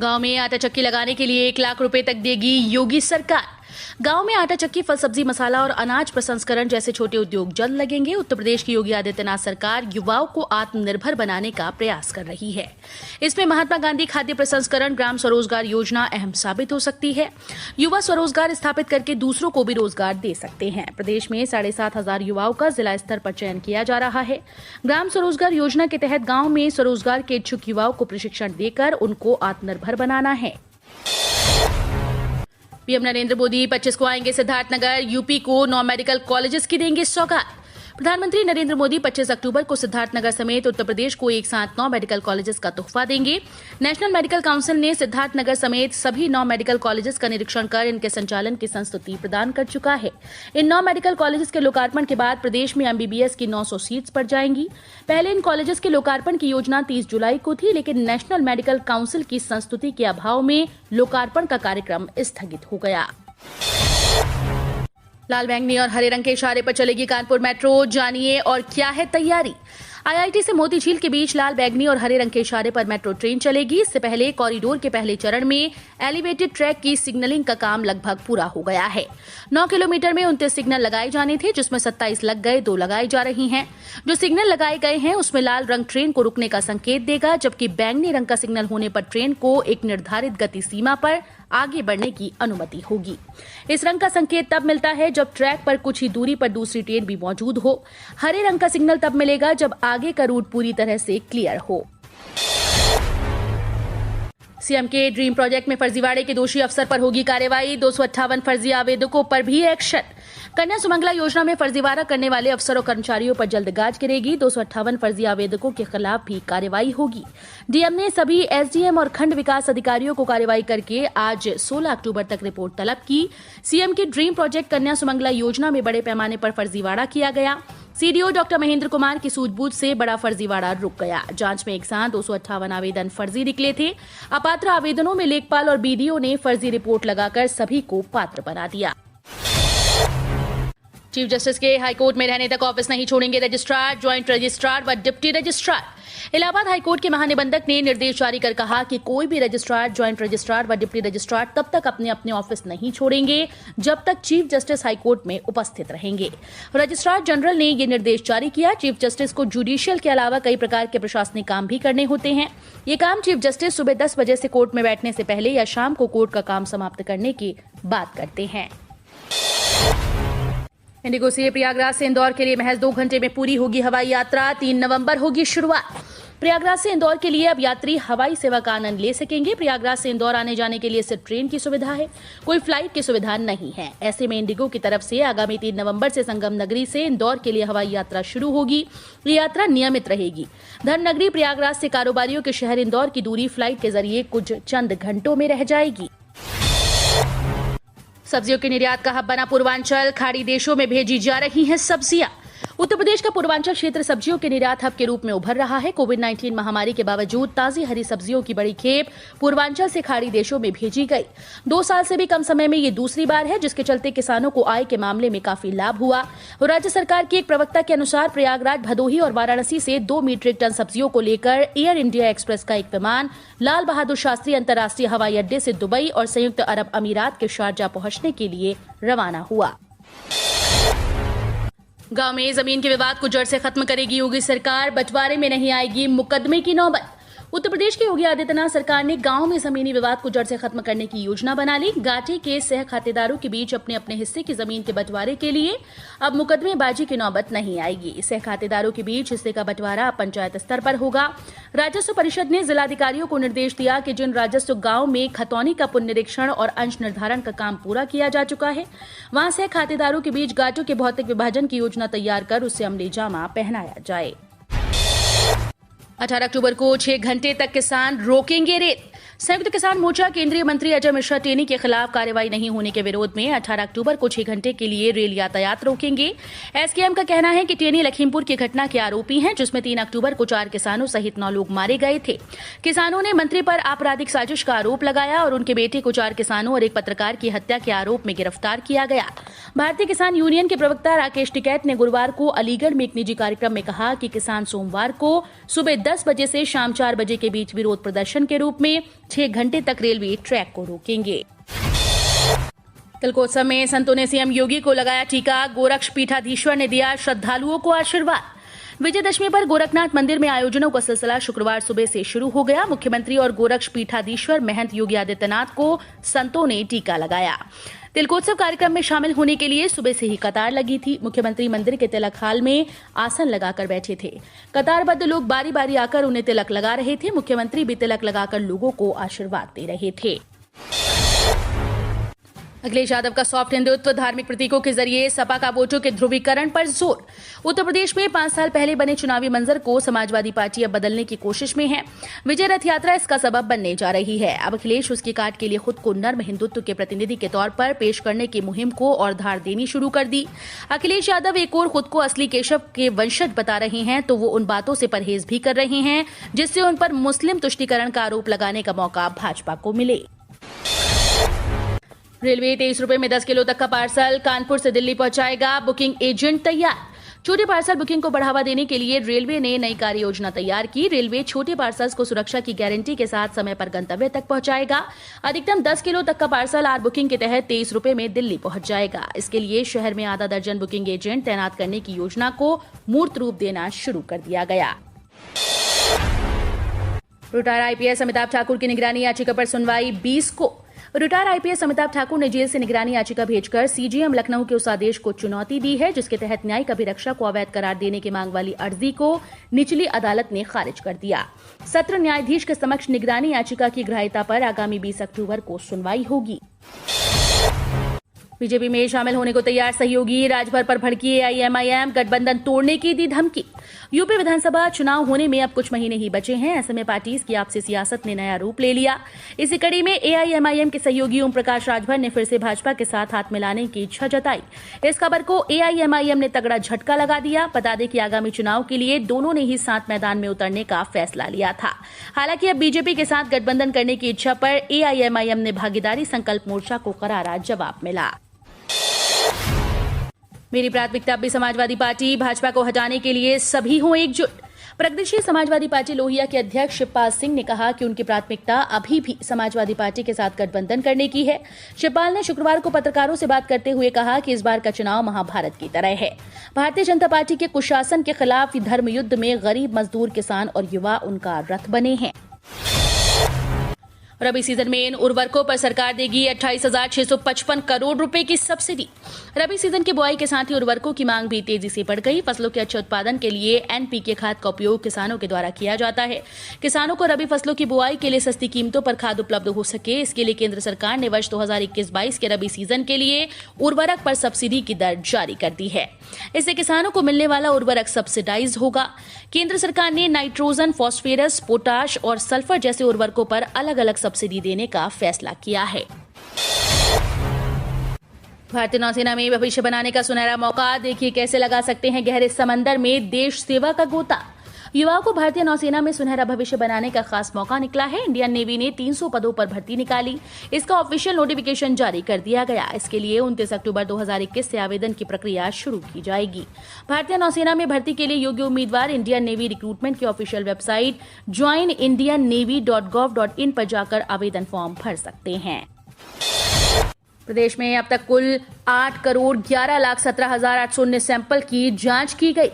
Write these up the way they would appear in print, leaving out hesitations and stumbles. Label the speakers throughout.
Speaker 1: गांव में आटा चक्की लगाने के लिए 1 लाख रुपए तक देगी योगी सरकार। गांव में आटा चक्की, फल सब्जी मसाला और अनाज प्रसंस्करण जैसे छोटे उद्योग जल्द लगेंगे। उत्तर प्रदेश की योगी आदित्यनाथ सरकार युवाओं को आत्मनिर्भर बनाने का प्रयास कर रही है। इसमें महात्मा गांधी खाद्य प्रसंस्करण ग्राम स्वरोजगार योजना अहम साबित हो सकती है। युवा स्वरोजगार स्थापित करके दूसरों को भी रोजगार दे सकते हैं। प्रदेश में 7,500 युवाओं का जिला स्तर पर चयन किया जा रहा है। ग्राम स्वरोजगार योजना के तहत गाँव में स्वरोजगार के इच्छुक युवाओं को प्रशिक्षण देकर उनको आत्मनिर्भर बनाना है। पीएम नरेंद्र मोदी 25 को आएंगे सिद्धार्थनगर। यूपी को 9 मेडिकल कॉलेजेस की देंगे सौगात। प्रधानमंत्री नरेंद्र मोदी 25 अक्टूबर को सिद्धार्थनगर समेत उत्तर प्रदेश को एक साथ 9 मेडिकल कॉलेजेस का तोहफा देंगे। नेशनल मेडिकल काउंसिल ने सिद्धार्थनगर समेत सभी 9 मेडिकल कॉलेजेस का निरीक्षण कर इनके संचालन की संस्तुति प्रदान कर चुका है। इन 9 मेडिकल कॉलेजेस के लोकार्पण के बाद प्रदेश में एमबीबीएस की 900 सीट्स बढ़ जाएंगी। पहले इन कॉलेजेस के लोकार्पण की योजना 30 जुलाई को थी, लेकिन नेशनल मेडिकल काउंसिल की संस्तुति के अभाव में लोकार्पण का कार्यक्रम स्थगित हो गया। लाल बैंगनी और हरे रंग के इशारे पर चलेगी कानपुर मेट्रो, जानिए और क्या है तैयारी। आईआईटी से मोती झील के बीच लाल बैंगनी और हरे रंग के इशारे पर मेट्रो ट्रेन चलेगी। इससे पहले कॉरिडोर के पहले चरण में एलिवेटेड ट्रैक की सिग्नलिंग का काम लगभग पूरा हो गया है। 9 किलोमीटर में 29 सिग्नल लगाए जाने थे, जिसमें 27 लग गए, 2 लगाए जा रही हैं। जो सिग्नल लगाए गए हैं उसमें लाल रंग ट्रेन को रुकने का संकेत देगा, जबकि बैंगनी रंग का सिग्नल होने पर ट्रेन को एक निर्धारित गति सीमा पर आगे बढ़ने की अनुमति होगी। इस रंग का संकेत तब मिलता है जब ट्रैक पर कुछ ही दूरी पर दूसरी ट्रेन भी मौजूद हो। हरे रंग का सिग्नल तब मिलेगा जब आगे का रूट पूरी तरह से क्लियर हो। सीएम के ड्रीम प्रोजेक्ट में फर्जीवाड़े के दोषी अफसर पर होगी कार्रवाई। 258 फर्जी आवेदकों पर भी एक्शन। कन्या सुमंगला योजना में फर्जीवाड़ा करने वाले अफसर और कर्मचारियों पर जल्द गाज गिरेगी। 258 फर्जी आवेदकों के खिलाफ भी कार्रवाई होगी। डीएम ने सभी एसडीएम और खंड विकास अधिकारियों को कार्रवाई करके आज 16 अक्टूबर तक रिपोर्ट तलब की। सीएम के ड्रीम प्रोजेक्ट कन्या सुमंगला योजना में बड़े पैमाने पर फर्जीवाड़ा किया गया। सीडीओ डॉक्टर महेंद्र कुमार की सूझबूझ से बड़ा फर्जीवाड़ा रुक गया। जांच में एक साथ 258 आवेदन फर्जी निकले थे। अपात्र आवेदनों में लेखपाल और बीडीओ ने फर्जी रिपोर्ट लगाकर सभी को पात्र बना दिया। चीफ जस्टिस के हाईकोर्ट में रहने तक ऑफिस नहीं छोड़ेंगे रजिस्ट्रार, ज्वाइंट रजिस्ट्रार व डिप्टी रजिस्ट्रार। इलाहाबाद हाईकोर्ट के महानिबंधक ने निर्देश जारी कर कहा कि कोई भी रजिस्ट्रार, ज्वाइंट रजिस्ट्रार व डिप्टी रजिस्ट्रार तब तक अपने अपने ऑफिस नहीं छोड़ेंगे जब तक चीफ जस्टिस हाईकोर्ट में उपस्थित रहेंगे। रजिस्ट्रार जनरल ने ये निर्देश जारी किया। चीफ जस्टिस को जुडिशियल के अलावा कई प्रकार के प्रशासनिक काम भी करने होते हैं। ये काम चीफ जस्टिस सुबह 10 बजे से कोर्ट में बैठने से पहले या शाम को कोर्ट का काम समाप्त करने की बात करते हैं। इंडिगो से प्रयागराज से इंदौर के लिए महज 2 घंटे में पूरी होगी हवाई यात्रा। 3 नवंबर होगी शुरुआत। प्रयागराज से इंदौर के लिए अब यात्री हवाई सेवा का आनंद ले सकेंगे। प्रयागराज से इंदौर आने जाने के लिए सिर्फ ट्रेन की सुविधा है, कोई फ्लाइट की सुविधा नहीं है। ऐसे में इंडिगो की तरफ से आगामी 3 नवंबर से संगम नगरी से इंदौर के लिए हवाई यात्रा शुरू होगी। ये यात्रा नियमित रहेगी। धर्मनगरी प्रयागराज से कारोबारियों के शहर इंदौर की दूरी फ्लाइट के जरिए कुछ चंद घंटों में रह जाएगी। सब्जियों के निर्यात का हब बना पूर्वांचल। खाड़ी देशों में भेजी जा रही हैं सब्जियां। उत्तर प्रदेश का पूर्वांचल क्षेत्र सब्जियों के निर्यात हब के रूप में उभर रहा है। कोविड-19 महामारी के बावजूद ताजी हरी सब्जियों की बड़ी खेप पूर्वांचल से खाड़ी देशों में भेजी गई। 2 साल से भी कम समय में ये दूसरी बार है, जिसके चलते किसानों को आय के मामले में काफी लाभ हुआ। राज्य सरकार की एक प्रवक्ता के अनुसार प्रयागराज, भदोही और वाराणसी से 2 मीट्रिक टन सब्जियों को लेकर एयर इंडिया एक्सप्रेस का एक विमान लाल बहादुर शास्त्री अंतर्राष्ट्रीय हवाई अड्डे से दुबई और संयुक्त अरब अमीरात के शारजा पहुंचने के लिए रवाना हुआ। गांव में जमीन के विवाद को जड़ से खत्म करेगी योगी सरकार। बंटवारे में नहीं आएगी मुकदमे की नौबत। उत्तर प्रदेश की योगी आदित्यनाथ सरकार ने गांव में जमीनी विवाद को जड़ से खत्म करने की योजना बना ली। गांठी के सह खातेदारों के बीच अपने अपने हिस्से की जमीन के बंटवारे के लिए अब मुकदमेबाजी की नौबत नहीं आएगी। सह खातेदारों के बीच हिस्से का बंटवारा पंचायत स्तर पर होगा। राजस्व परिषद ने जिलाधिकारियों को निर्देश दिया कि जिन राजस्व गांव में खतौनी का पुनरीक्षण और अंश निर्धारण का काम पूरा किया जा चुका है, वहां सह खातेदारों के बीच गांठों के भौतिक विभाजन की योजना तैयार कर उससे अमली जामा पहनाया जाए। 18 अक्टूबर को 6 घंटे तक किसान रोकेंगे रेत। संयुक्त किसान मोर्चा केंद्रीय मंत्री अजय मिश्रा टेनी के खिलाफ कार्रवाई नहीं होने के विरोध में 18 अक्टूबर को 6 घंटे के लिए रेल यातायात रोकेंगे। एसकेएम का कहना है कि टेनी लखीमपुर की घटना के आरोपी हैं, जिसमें 3 अक्टूबर को 4 किसानों सहित 9 लोग मारे गए थे। किसानों ने मंत्री पर आपराधिक साजिश का आरोप लगाया और उनके बेटे को 4 किसानों और एक पत्रकार की हत्या के आरोप में गिरफ्तार किया गया। भारतीय किसान यूनियन के प्रवक्ता राकेश टिकैत ने गुरुवार को अलीगढ़ में एक निजी कार्यक्रम में कहा कि किसान सोमवार को सुबह 10 बजे से शाम 4 बजे के बीच विरोध प्रदर्शन के रूप में 6 घंटे तक रेलवे ट्रैक को रोकेंगे। तिलकोत्सव में संतों ने सीएम योगी को लगाया टीका। गोरक्ष पीठाधीश्वर ने दिया श्रद्धालुओं को आशीर्वाद। विजयदशमी पर गोरखनाथ मंदिर में आयोजनों का सिलसिला शुक्रवार सुबह से शुरू हो गया। मुख्यमंत्री और गोरक्ष पीठाधीश्वर महंत योगी आदित्यनाथ को संतों ने टीका लगाया। तिलकोत्सव कार्यक्रम में शामिल होने के लिए सुबह से ही कतार लगी थी। मुख्यमंत्री मंदिर के तिलक हाल में आसन लगाकर बैठे थे। कतारबद्ध लोग बारी बारी आकर उन्हें तिलक लगा रहे थे। मुख्यमंत्री भी तिलक लगाकर लोगों को आशीर्वाद दे रहे थे। अखिलेश यादव का सॉफ्ट हिंदुत्व, धार्मिक प्रतीकों के जरिए सपा का वोटों के ध्रुवीकरण पर जोर। उत्तर प्रदेश में 5 साल पहले बने चुनावी मंजर को समाजवादी पार्टी अब बदलने की कोशिश में है। विजय रथ यात्रा इसका सबब बनने जा रही है। अब अखिलेश उसकी काट के लिए खुद को नर्म हिंदुत्व के प्रतिनिधि के तौर पर पेश करने की मुहिम को और धार देनी शुरू कर दी। अखिलेश यादव एक और खुद को असली केशव के वंशज बता रहे हैं तो वो उन बातों से परहेज भी कर रहे हैं जिससे उन पर मुस्लिम तुष्टीकरण का आरोप लगाने का मौका भाजपा को मिले। रेलवे 23 रुपए में 10 किलो तक का पार्सल कानपुर से दिल्ली पहुंचाएगा। बुकिंग एजेंट तैयार। छोटे पार्सल बुकिंग को बढ़ावा देने के लिए रेलवे ने नई कार्य योजना तैयार की। रेलवे छोटे पार्सल्स को सुरक्षा की गारंटी के साथ समय पर गंतव्य तक पहुंचाएगा। अधिकतम 10 किलो तक का पार्सल आर बुकिंग के तहत 23 रुपए में दिल्ली पहुंच जाएगा। इसके लिए शहर में आधा दर्जन बुकिंग एजेंट तैनात करने की योजना को मूर्त रूप देना शुरू कर दिया गया। रिटायर आईपीएस अमिताभ ठाकुर की निगरानी याचिका पर सुनवाई 20 को। रिटायर आईपीएस अमिताभ ठाकुर ने जेल से निगरानी याचिका भेजकर सीजेएम लखनऊ के उस आदेश को चुनौती दी है जिसके तहत न्यायिक अभिरक्षा को अवैध करार देने की मांग वाली अर्जी को निचली अदालत ने खारिज कर दिया। सत्र न्यायाधीश के समक्ष निगरानी याचिका की ग्राह्यता पर आगामी 20 अक्टूबर को सुनवाई होगी। बीजेपी में शामिल होने को तैयार सहयोगी, राजभर पर भड़की एआईएमआईएम, गठबंधन तोड़ने की दी धमकी। यूपी विधानसभा चुनाव होने में अब कुछ महीने ही बचे हैं। ऐसे में पार्टीज की आपसी सियासत ने नया रूप ले लिया। इसी कड़ी में एआईएमआईएम के सहयोगी ओम प्रकाश राजभर ने फिर से भाजपा के साथ हाथ मिलाने की इच्छा जताई। इस खबर को एआईएमआईएम ने तगड़ा झटका लगा दिया। बता दें कि आगामी चुनाव के लिए दोनों ने ही साथ मैदान में उतरने का फैसला लिया था। हालांकि अब बीजेपी के साथ गठबंधन करने की इच्छा पर एआईएमआईएम ने भागीदारी संकल्प मोर्चा को करारा जवाब मिला। मेरी प्राथमिकता अब भी समाजवादी पार्टी, भाजपा को हटाने के लिए सभी हों एकजुट। प्रगतिशील समाजवादी पार्टी लोहिया के अध्यक्ष शिवपाल सिंह ने कहा कि उनकी प्राथमिकता अभी भी समाजवादी पार्टी के साथ गठबंधन करने की है। शिवपाल ने शुक्रवार को पत्रकारों से बात करते हुए कहा कि इस बार का चुनाव महाभारत की तरह है। भारतीय जनता पार्टी के कुशासन के खिलाफ धर्म युद्ध में गरीब, मजदूर, किसान और युवा उनका रथ बने हैं। रबी सीजन में इन उर्वरकों पर सरकार देगी 28,655 करोड़ रुपए की सब्सिडी। रबी सीजन की बुआई के साथ ही उर्वरकों की मांग भी तेजी से बढ़ गई। फसलों के अच्छे उत्पादन के लिए एनपीके खाद का उपयोग किसानों के द्वारा किया जाता है। किसानों को रबी फसलों की बुआई के लिए सस्ती कीमतों पर खाद उपलब्ध हो सके, इसके लिए केंद्र सरकार ने वर्ष 2021-22 के रबी सीजन के लिए उर्वरक पर सब्सिडी की दर जारी कर दी है। इससे किसानों को मिलने वाला उर्वरक सब्सिडाइज होगा। केंद्र सरकार ने नाइट्रोजन, फॉस्फेरस, पोटाश और सल्फर जैसे उर्वरकों पर अलग अलग सब्सिडी देने का फैसला किया है। भारतीय नौसेना में भविष्य बनाने का सुनहरा मौका, देखिए कैसे लगा सकते हैं गहरे समंदर में देश सेवा का गोता। युवाओं को भारतीय नौसेना में सुनहरा भविष्य बनाने का खास मौका निकला है। इंडियन नेवी ने 300 पदों पर भर्ती निकाली। इसका ऑफिशियल नोटिफिकेशन जारी कर दिया गया। इसके लिए 29 अक्टूबर 2021 से आवेदन की प्रक्रिया शुरू की जाएगी। भारतीय नौसेना में भर्ती के लिए योग्य उम्मीदवार इंडियन नेवी रिक्रूटमेंट की ऑफिशियल वेबसाइट joinindiannavy.gov.in पर जाकर आवेदन फॉर्म भर सकते हैं। प्रदेश में अब तक कुल 8,11,17,819 सैंपल की जांच की गई।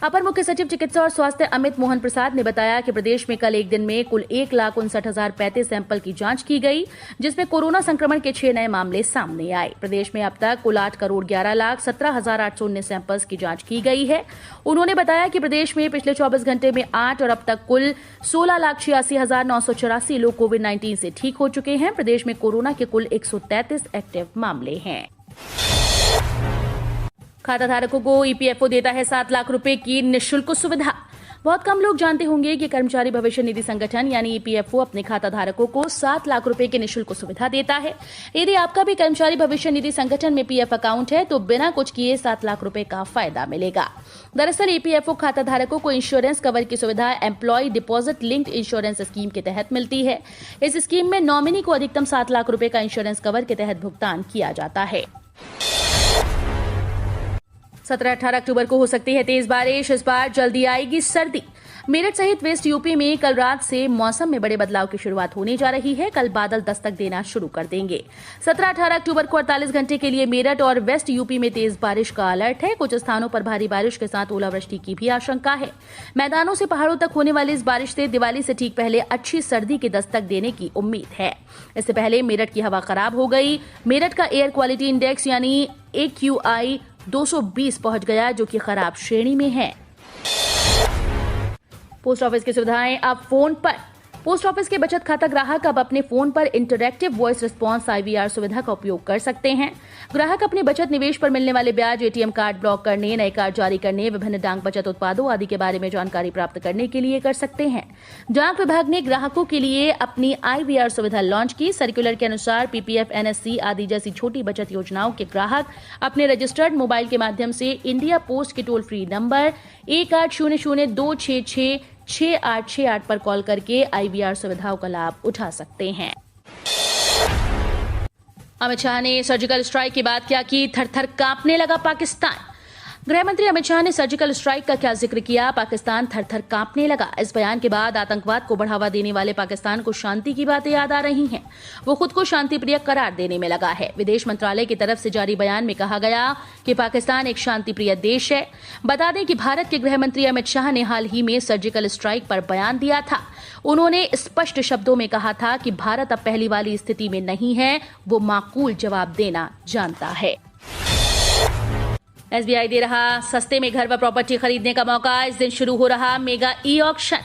Speaker 1: अपर मुख्य सचिव चिकित्सा और स्वास्थ्य अमित मोहन प्रसाद ने बताया कि प्रदेश में कल एक दिन में कुल 1,59,035 सैंपल की जांच की गई, जिसमें कोरोना संक्रमण के 6 नए मामले सामने आए। प्रदेश में अब तक कुल 8,11,17,819 सैंपल्स की जांच की गई है। उन्होंने बताया कि प्रदेश में पिछले 24 घंटे में 8 और अब तक कुल 16,86,984 लोग कोविड-19 से ठीक हो चुके हैं। प्रदेश में कोरोना के कुल 133 एक्टिव मामले हैं। खाता धारकों को ईपीएफओ देता है 7 लाख रुपए की निःशुल्क सुविधा। बहुत कम लोग जानते होंगे कि कर्मचारी भविष्य निधि संगठन यानी ईपीएफओ अपने खाता धारकों को 7 लाख रुपए की निःशुल्क सुविधा देता है। यदि आपका भी कर्मचारी भविष्य निधि संगठन में पीएफ अकाउंट है तो बिना कुछ किए 7 लाख रुपए का फायदा मिलेगा। दरअसल ईपीएफओ खाता धारकों को इंश्योरेंस कवर की सुविधा employ deposit linked insurance scheme के तहत मिलती है। इस स्कीम में नॉमिनी को अधिकतम 7 लाख रुपए का इंश्योरेंस कवर के तहत भुगतान किया जाता है। 17-18 अक्टूबर को हो सकती है तेज बारिश। इस बार जल्दी आएगी सर्दी। मेरठ सहित वेस्ट यूपी में कल रात से मौसम में बड़े बदलाव की शुरुआत होने जा रही है। कल बादल दस्तक देना शुरू कर देंगे। 17-18 अक्टूबर को 48 घंटे के लिए मेरठ और वेस्ट यूपी में तेज बारिश का अलर्ट है। कुछ स्थानों पर भारी बारिश के साथ ओलावृष्टि की भी आशंका है। मैदानों से पहाड़ों तक होने वाली इस बारिश से दिवाली से ठीक पहले अच्छी सर्दी की दस्तक देने की उम्मीद है। इससे पहले मेरठ की हवा खराब हो गई। मेरठ का एयर क्वालिटी इंडेक्स यानी AQI 220 पहुंच गया, जो कि खराब श्रेणी में है। पोस्ट ऑफिस की सुविधाएं अब फोन पर। पोस्ट ऑफिस के बचत खाता ग्राहक अब अपने फोन पर इंटरैक्टिव वॉइस रिस्पांस IVR सुविधा का उपयोग कर सकते हैं। ग्राहक अपने बचत निवेश पर मिलने वाले ब्याज, ATM कार्ड ब्लॉक करने, नए कार्ड जारी करने, विभिन्न डाक बचत उत्पादों आदि के बारे में जानकारी प्राप्त करने के लिए कर सकते हैं। डाक विभाग ने ग्राहकों के लिए अपनी IVR सुविधा लॉन्च की। सर्कुलर के अनुसार PPF, NSC आदि जैसी छोटी बचत योजनाओं के ग्राहक अपने रजिस्टर्ड मोबाइल के माध्यम से इंडिया पोस्ट के टोल फ्री नंबर 1800-266-6868 पर कॉल करके IVR सुविधाओं का लाभ उठा सकते हैं। अमित शाह ने सर्जिकल स्ट्राइक की बात क्या की, थर-थर कांपने लगा पाकिस्तान। गृह मंत्री अमित शाह ने सर्जिकल स्ट्राइक का क्या जिक्र किया, पाकिस्तान थर-थर कांपने लगा। इस बयान के बाद आतंकवाद को बढ़ावा देने वाले पाकिस्तान को शांति की बातें याद आ रही हैं। वो खुद को शांति प्रिय करार देने में लगा है। विदेश मंत्रालय की तरफ से जारी बयान में कहा गया कि पाकिस्तान एक शांति प्रिय देश है। बता दें कि भारत के गृह मंत्री अमित शाह ने हाल ही में सर्जिकल स्ट्राइक पर बयान दिया था। उन्होंने स्पष्ट शब्दों में कहा था कि भारत अब पहली वाली स्थिति में नहीं है, वो माकूल जवाब देना जानता है। SBI दे रहा सस्ते में घर व प्रॉपर्टी खरीदने का मौका। इस दिन शुरू हो रहा मेगा ई-ऑक्शन।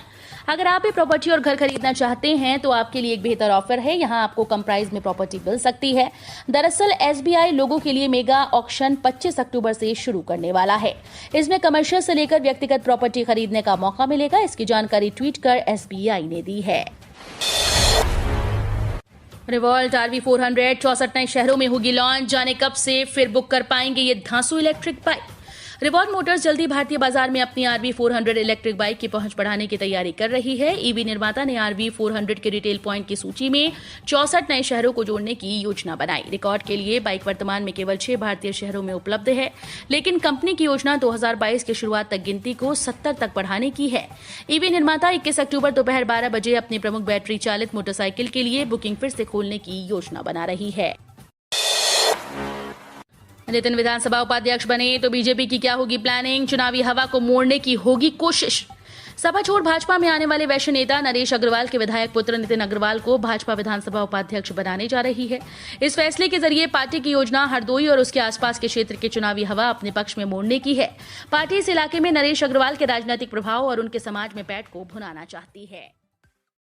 Speaker 1: अगर आप भी प्रॉपर्टी और घर खरीदना चाहते हैं तो आपके लिए एक बेहतर ऑफर है। यहां आपको कम प्राइस में प्रॉपर्टी मिल सकती है। दरअसल SBI लोगों के लिए मेगा ऑक्शन 25 अक्टूबर से शुरू करने वाला है। इसमें कमर्शियल से लेकर व्यक्तिगत प्रॉपर्टी खरीदने का मौका मिलेगा। इसकी जानकारी ट्वीट कर SBI ने दी है। रिवॉल्ट RV 400 64 नए शहरों में होगी लॉन्च। जाने कब से फिर बुक कर पाएंगे ये धांसू इलेक्ट्रिक बाइक। रिवॉल्ट मोटर्स जल्दी भारतीय बाजार में अपनी RV 400 इलेक्ट्रिक बाइक की पहुंच बढ़ाने की तैयारी कर रही है। EV निर्माता ने RV 400 के रिटेल पॉइंट की सूची में 64 नए शहरों को जोड़ने की योजना बनाई। रिकॉर्ड के लिए बाइक वर्तमान में केवल 6 भारतीय शहरों में उपलब्ध है, लेकिन कंपनी की योजना 2022 की शुरुआत तक गिनती को 70 तक बढ़ाने की है। EV निर्माता 21 अक्टूबर दोपहर 12 बजे अपनी प्रमुख बैटरी चालित मोटरसाइकिल के लिए बुकिंग फिर से खोलने की योजना बना रही है। नितिन विधानसभा उपाध्यक्ष बने तो बीजेपी की क्या होगी प्लानिंग, चुनावी हवा को मोड़ने की होगी कोशिश। सपा छोड़ भाजपा में आने वाले वैश्य नेता नरेश अग्रवाल के विधायक पुत्र नितिन अग्रवाल को भाजपा विधानसभा उपाध्यक्ष बनाने जा रही है। इस फैसले के जरिए पार्टी की योजना हरदोई और उसके आसपास के क्षेत्र की चुनावी हवा अपने पक्ष में मोड़ने की है। पार्टी इस इलाके में नरेश अग्रवाल के राजनीतिक प्रभाव और उनके समाज में पैठ को भुनाना चाहती है।